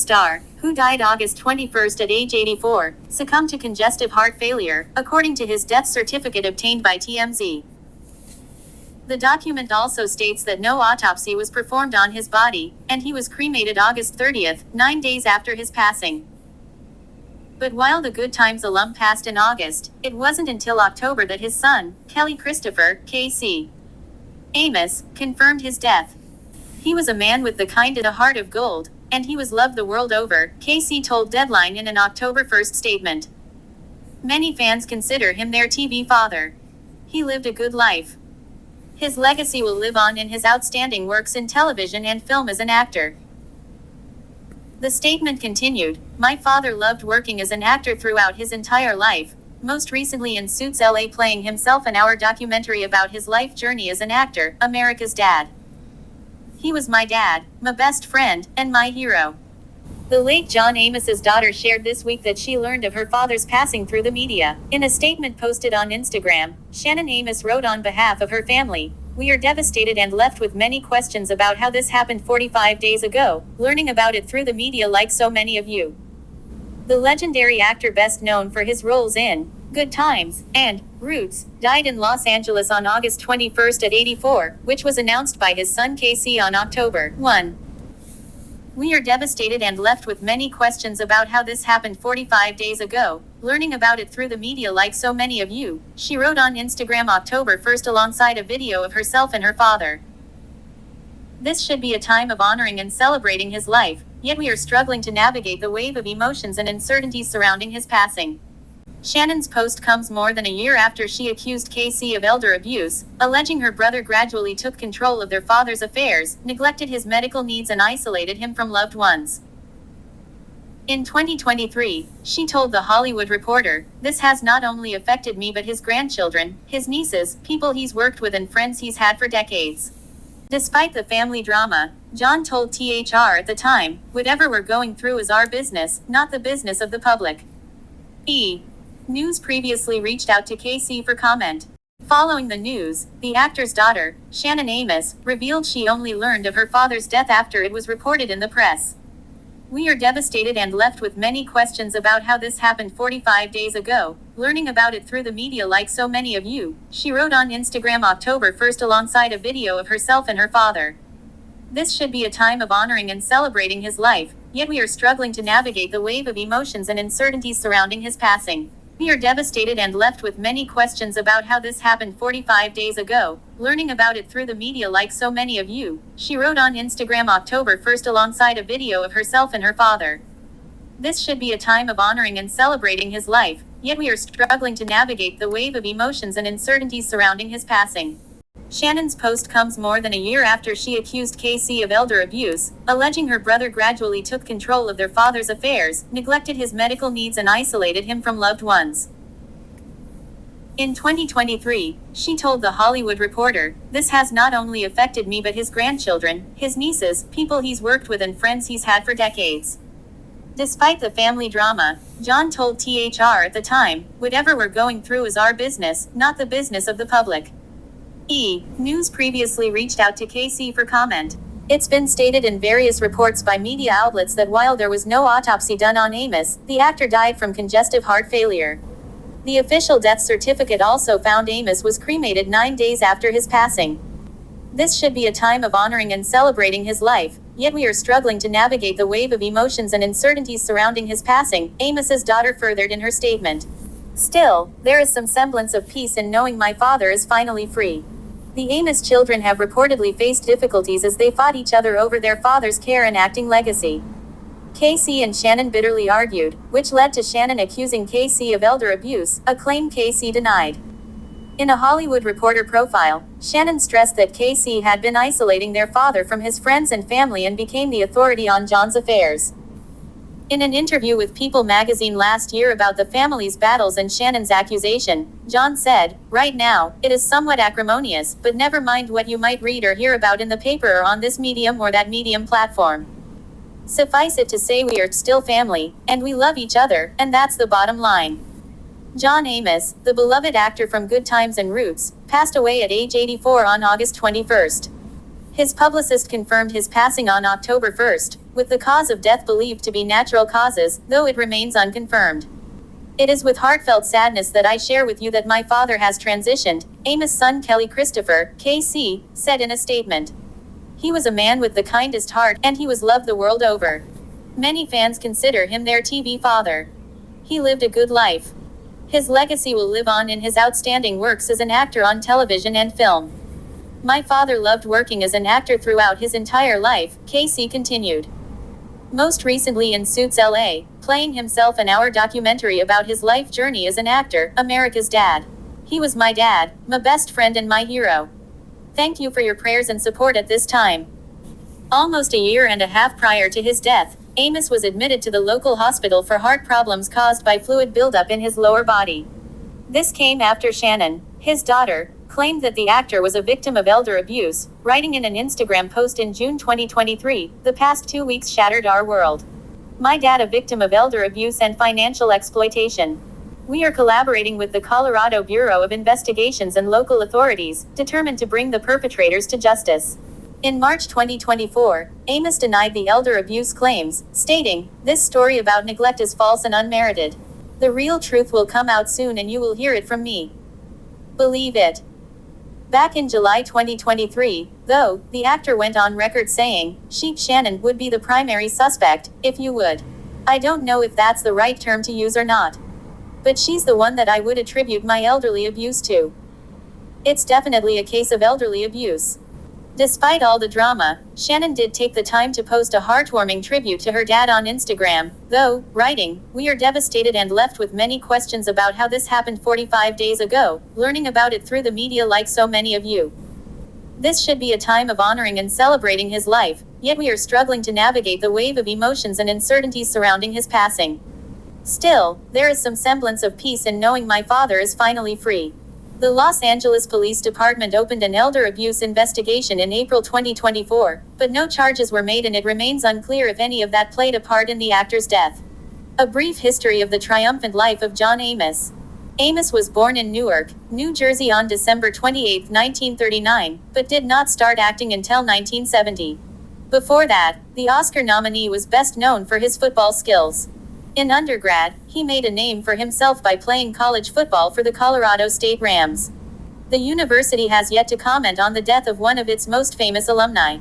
star, who died August 21st at age 84, succumbed to congestive heart failure, according to his death certificate obtained by TMZ. The document also states that no autopsy was performed on his body, and he was cremated August 30th, 9 days after his passing. But while the Good Times alum passed in August, it wasn't until October that his son, Kelly Christopher, K.C. Amos, confirmed his death. He was a man with the kind of a heart of gold, and he was loved the world over, K.C. told Deadline in an October 1st statement. Many fans consider him their TV father. He lived a good life. His legacy will live on in his outstanding works in television and film as an actor. The statement continued, "My father loved working as an actor throughout his entire life, most recently in Suits LA, playing himself in our documentary about his life journey as an actor, America's Dad. He was my dad, my best friend, and my hero." The late John Amos's daughter shared this week that she learned of her father's passing through the media. In a statement posted on Instagram, Shannon Amos wrote on behalf of her family, "We are devastated and left with many questions about how this happened 45 days ago, learning about it through the media like so many of you." The legendary actor, best known for his roles in Good Times and Roots, died in Los Angeles on August 21st at 84, which was announced by his son K.C. on October 1. "We are devastated and left with many questions about how this happened 45 days ago, learning about it through the media like so many of you," she wrote on Instagram October 1st alongside a video of herself and her father. "This should be a time of honoring and celebrating his life, yet we are struggling to navigate the wave of emotions and uncertainties surrounding his passing." Shannon's post comes more than a year after she accused K.C. of elder abuse, alleging her brother gradually took control of their father's affairs, neglected his medical needs, and isolated him from loved ones. In 2023, she told The Hollywood Reporter, "This has not only affected me but his grandchildren, his nieces, people he's worked with, and friends he's had for decades." Despite the family drama, John told THR at the time, "Whatever we're going through is our business, not the business of the public." News previously reached out to K.C. for comment. Following the news, the actor's daughter, Shannon Amos, revealed she only learned of her father's death after it was reported in the press. "We are devastated and left with many questions about how this happened 45 days ago, learning about it through the media like so many of you," she wrote on Instagram October 1st alongside a video of herself and her father. "This should be a time of honoring and celebrating his life, yet we are struggling to navigate the wave of emotions and uncertainties surrounding his passing. We are devastated and left with many questions about how this happened 45 days ago, learning about it through the media like so many of you," she wrote on Instagram October 1st alongside a video of herself and her father. "This should be a time of honoring and celebrating his life, yet we are struggling to navigate the wave of emotions and uncertainties surrounding his passing." Shannon's post comes more than a year after she accused K.C. of elder abuse, alleging her brother gradually took control of their father's affairs, neglected his medical needs, and isolated him from loved ones. In 2023, she told The Hollywood Reporter, "This has not only affected me but his grandchildren, his nieces, people he's worked with, and friends he's had for decades." Despite the family drama, John told THR at the time, "Whatever we're going through is our business, not the business of the public." News previously reached out to K.C. for comment. It's been stated in various reports by media outlets that while there was no autopsy done on Amos, the actor died from congestive heart failure. The official death certificate also found Amos was cremated 9 days after his passing. "This should be a time of honoring and celebrating his life, yet we are struggling to navigate the wave of emotions and uncertainties surrounding his passing," Amos's daughter furthered in her statement. "Still, there is some semblance of peace in knowing my father is finally free." The Amos children have reportedly faced difficulties as they fought each other over their father's care and acting legacy. K.C. and Shannon bitterly argued, which led to Shannon accusing K.C. of elder abuse, a claim K.C. denied. In a Hollywood Reporter profile, Shannon stressed that K.C. had been isolating their father from his friends and family and became the authority on John's affairs. In an interview with People magazine last year about the family's battles and Shannon's accusation, John said, "Right now, it is somewhat acrimonious, but never mind what you might read or hear about in the paper or on this medium or that medium platform. Suffice it to say we are still family, and we love each other, and that's the bottom line." John Amos, the beloved actor from Good Times and Roots, passed away at age 84 on August 21st. His publicist confirmed his passing on October 1st, with the cause of death believed to be natural causes, though it remains unconfirmed. It is with heartfelt sadness that I share with you that my father has transitioned, Amos' son Kelly Christopher, KC, said in a statement. He was a man with the kindest heart, and he was loved the world over. Many fans consider him their TV father. He lived a good life. His legacy will live on in his outstanding works as an actor on television and film. My father loved working as an actor throughout his entire life, KC continued. Most recently in Suits LA, playing himself in our documentary about his life journey as an actor, America's Dad. He was my dad, my best friend and my hero. Thank you for your prayers and support at this time. Almost a year and a half prior to his death, Amos was admitted to the local hospital for heart problems caused by fluid buildup in his lower body. This came after Shannon, his daughter, claimed that the actor was a victim of elder abuse, writing in an Instagram post in June 2023, "The past 2 weeks shattered our world. My dad a victim of elder abuse and financial exploitation. We are collaborating with the Colorado Bureau of Investigations and local authorities, determined to bring the perpetrators to justice." In March 2024, Amos denied the elder abuse claims, stating, "This story about neglect is false and unmerited. The real truth will come out soon and you will hear it from me. Believe it." Back in July 2023, though, the actor went on record saying, "Sheep Shannon would be the primary suspect, if you would. I don't know if that's the right term to use or not. But she's the one that I would attribute my elderly abuse to. It's definitely a case of elderly abuse." Despite all the drama, Shannon did take the time to post a heartwarming tribute to her dad on Instagram, though, writing, "We are devastated and left with many questions about how this happened 45 days ago, learning about it through the media like so many of you. This should be a time of honoring and celebrating his life, yet we are struggling to navigate the wave of emotions and uncertainties surrounding his passing. Still, there is some semblance of peace in knowing my father is finally free." The Los Angeles Police Department opened an elder abuse investigation in April 2024, but no charges were made and it remains unclear if any of that played a part in the actor's death. A brief history of the triumphant life of John Amos. Amos was born in Newark, New Jersey on December 28, 1939, but did not start acting until 1970. Before that, the Oscar nominee was best known for his football skills. In undergrad, he made a name for himself by playing college football for the Colorado State Rams. The university has yet to comment on the death of one of its most famous alumni.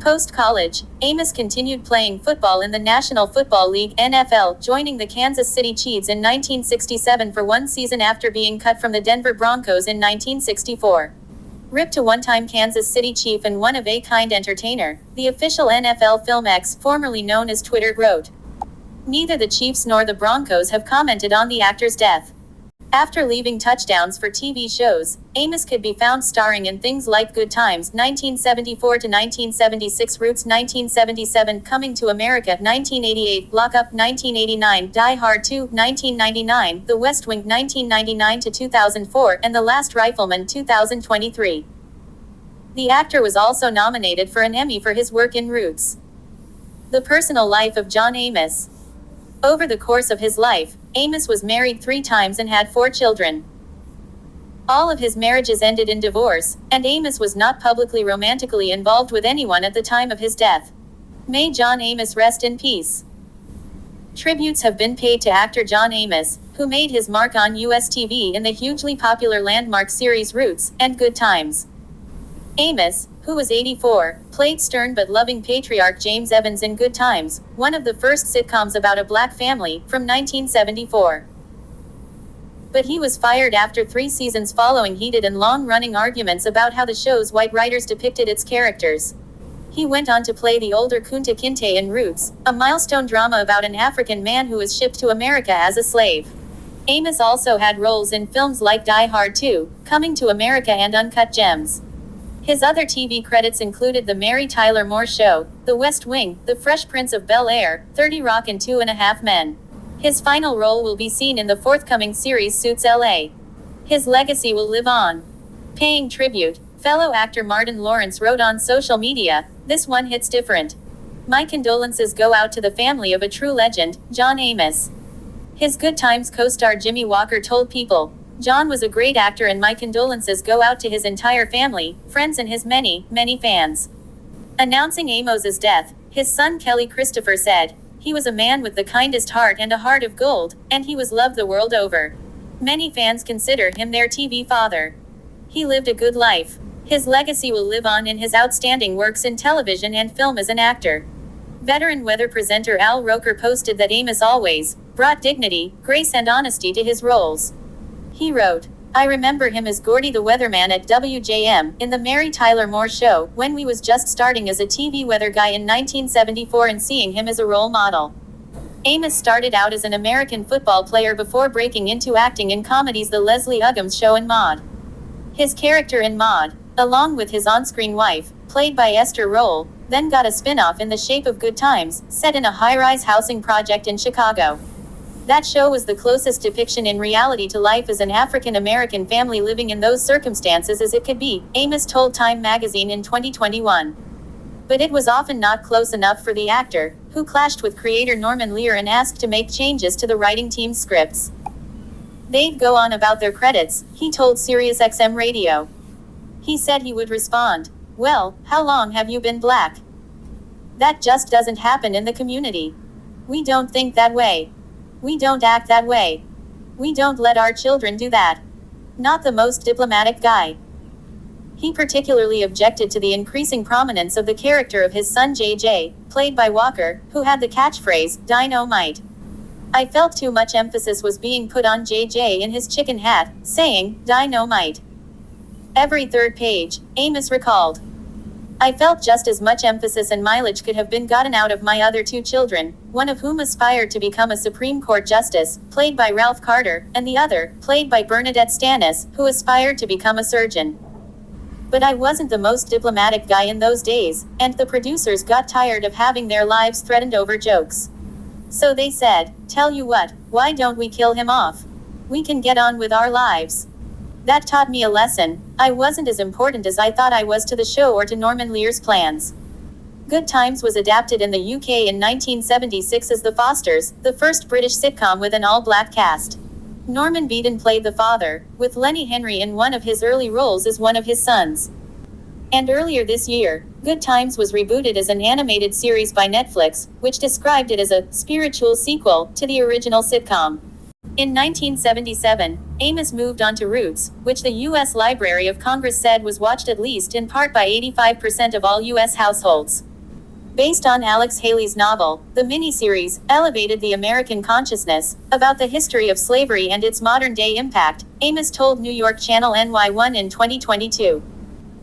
Post-college, Amos continued playing football in the National Football League (NFL), joining the Kansas City Chiefs in 1967 for one season after being cut from the Denver Broncos in 1964. Ripped to one-time Kansas City Chief and one-of-a-kind entertainer, the official NFL Film X, formerly known as Twitter, wrote, "Neither the Chiefs nor the Broncos have commented on the actor's death." After leaving touchdowns for TV shows, Amos could be found starring in things like Good Times 1974 to 1976, Roots 1977, Coming to America 1988, Lock Up 1989, Die Hard 2 1999, The West Wing 1999 to 2004, and The Last Rifleman 2023. The actor was also nominated for an Emmy for his work in Roots. The personal life of John Amos. Over the course of his life, Amos was married 3 times and had 4 children. All of his marriages ended in divorce, and Amos was not publicly romantically involved with anyone at the time of his death. May John Amos rest in peace. Tributes have been paid to actor John Amos, who made his mark on US TV in the hugely popular landmark series Roots and Good Times. Amos, who was 84, played stern but loving patriarch James Evans in Good Times, one of the first sitcoms about a black family, from 1974. But he was fired after 3 seasons following heated and long-running arguments about how the show's white writers depicted its characters. He went on to play the older Kunta Kinte in Roots, a milestone drama about an African man who was shipped to America as a slave. Amos also had roles in films like Die Hard 2, Coming to America and Uncut Gems. His other TV credits included The Mary Tyler Moore Show, The West Wing, The Fresh Prince of Bel-Air, 30 Rock and 2.5 Men. His final role will be seen in the forthcoming series Suits LA. His legacy will live on. Paying tribute, fellow actor Martin Lawrence wrote on social media, "This one hits different. My condolences go out to the family of a true legend, John Amos." His Good Times co-star Jimmy Walker told People, "John was a great actor and my condolences go out to his entire family, friends and his many, many fans." Announcing Amos's death, His son Kelly Christopher said, "He was a man with the kindest heart and a heart of gold, and he was loved the world over. Many fans consider him their TV father. He lived a good life. His legacy will live on in his outstanding works in television and film as an actor." Veteran weather presenter Al Roker posted that Amos always brought dignity, grace and honesty to his roles. He wrote, "I remember him as Gordy the weatherman at WJM in the Mary Tyler Moore Show when we was just starting as a TV weather guy in 1974 and seeing him as a role model." Amos started out as an American football player before breaking into acting in comedies The Leslie Uggams Show and Maude. His character in Maude, along with his on-screen wife, played by Esther Roll, then got a spin-off in The Shape of Good Times, set in a high-rise housing project in Chicago. That show was the closest depiction in reality to life as an African-American family living in those circumstances as it could be, Amos told Time magazine in 2021. But it was often not close enough for the actor, who clashed with creator Norman Lear and asked to make changes to the writing team's scripts. They'd go on about their credits, he told SiriusXM Radio. He said he would respond, "Well, how long have you been black? That just doesn't happen in the community. We don't think that way. We don't act that way. We don't let our children do that." Not the most diplomatic guy. He particularly objected to the increasing prominence of the character of his son JJ, played by Walker, who had the catchphrase, "Dynamite." "I felt too much emphasis was being put on JJ in his chicken hat, saying, 'Dynamite.' Every third page," Amos recalled. "I felt just as much emphasis and mileage could have been gotten out of my other two children, one of whom aspired to become a Supreme Court justice, played by Ralph Carter, and the other, played by Bernadette Stanis, who aspired to become a surgeon. But I wasn't the most diplomatic guy in those days, and the producers got tired of having their lives threatened over jokes. So they said, 'Tell you what, why don't we kill him off? We can get on with our lives.' That taught me a lesson. I wasn't as important as I thought I was to the show or to Norman Lear's plans." Good Times was adapted in the UK in 1976 as The Fosters, the first British sitcom with an all-black cast. Norman Beaton played the father, with Lenny Henry in one of his early roles as one of his sons. And earlier this year, Good Times was rebooted as an animated series by Netflix, which described it as a spiritual sequel to the original sitcom. In 1977, Amos moved on to Roots, which the U.S. Library of Congress said was watched at least in part by 85% of all U.S. households. Based on Alex Haley's novel, the miniseries elevated the American consciousness about the history of slavery and its modern-day impact, Amos told New York Channel NY1 in 2022.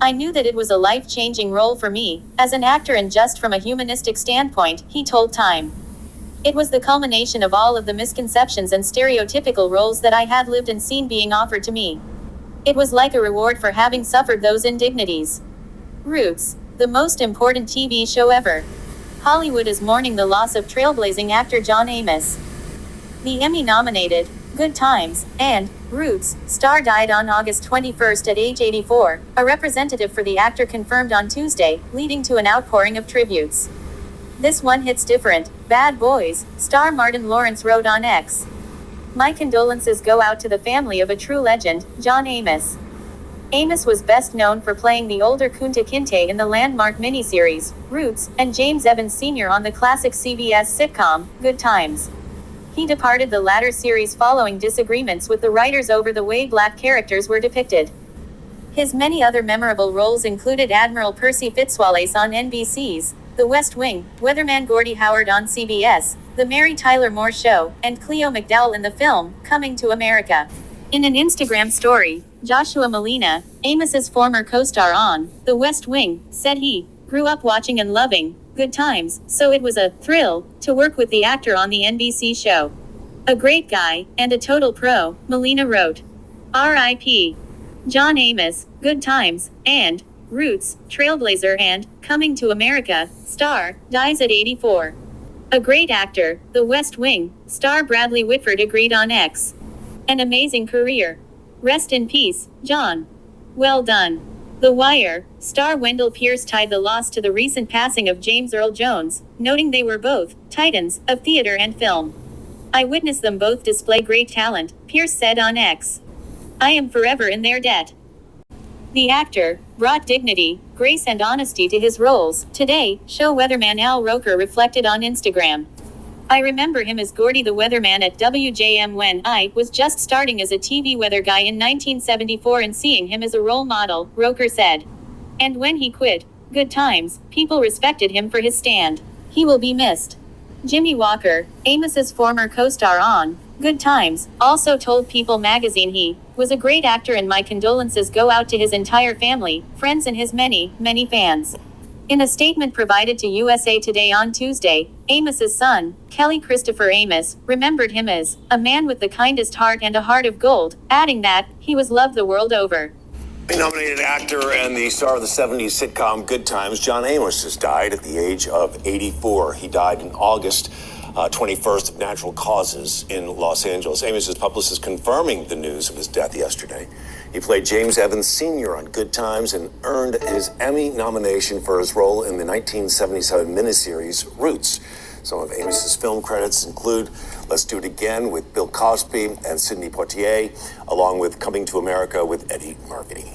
"I knew that it was a life-changing role for me, as an actor and just from a humanistic standpoint," he told Time. "It was the culmination of all of the misconceptions and stereotypical roles that I had lived and seen being offered to me. It was like a reward for having suffered those indignities." Roots, the most important TV show ever. Hollywood is mourning the loss of trailblazing actor John Amos. The Emmy-nominated Good Times and Roots star died on August 21 at age 84, a representative for the actor confirmed on Tuesday, leading to an outpouring of tributes. "This one hits different, Bad Boys," star Martin Lawrence wrote on X. "My condolences go out to the family of a true legend, John Amos." Amos was best known for playing the older Kunta Kinte in the landmark miniseries, Roots, and James Evans Sr. on the classic CBS sitcom, Good Times. He departed the latter series following disagreements with the writers over the way black characters were depicted. His many other memorable roles included Admiral Percy Fitzwallace on NBC's The West Wing, Weatherman Gordy Howard on CBS, The Mary Tyler Moore Show, and Cleo McDowell in the film, Coming to America. In an Instagram story, Joshua Molina, Amos's former co-star on The West Wing, said he grew up watching and loving Good Times, so it was a thrill to work with the actor on the NBC show. "A great guy, and a total pro," Molina wrote. R.I.P. John Amos, Good Times, and Roots, Trailblazer and Coming to America star, dies at 84. "A great actor," The West Wing star Bradley Whitford agreed on X. "An amazing career. Rest in peace, John. Well done." The Wire star Wendell Pierce tied the loss to the recent passing of James Earl Jones, noting they were both titans of theater and film. "I witnessed them both display great talent," Pierce said on X. "I am forever in their debt." The actor, brought dignity, grace and honesty to his roles. Today, show weatherman Al Roker reflected on Instagram. I remember him as Gordy the weatherman at WJM when I was just starting as a TV weather guy in 1974 and seeing him as a role model, Roker said. And when he quit Good Times, people respected him for his stand. He will be missed. Jimmy Walker, Amos's former co-star on Good Times, also told People magazine he was a great actor and my condolences go out to his entire family, friends and his many, many fans. In a statement provided to USA Today on Tuesday, Amos's son, Kelly Christopher Amos, remembered him as a man with the kindest heart and a heart of gold, adding that he was loved the world over. Nominated actor and the star of the 70s sitcom Good Times, John Amos, has died at the age of 84. He died in August 21st of natural causes in Los Angeles. Amos's publicist confirming the news of his death yesterday. He played James Evans Sr. on Good Times and earned his Emmy nomination for his role in the 1977 miniseries Roots. Some of Amos's film credits include Let's Do It Again with Bill Cosby and Sidney Poitier, along with Coming to America with Eddie Murphy.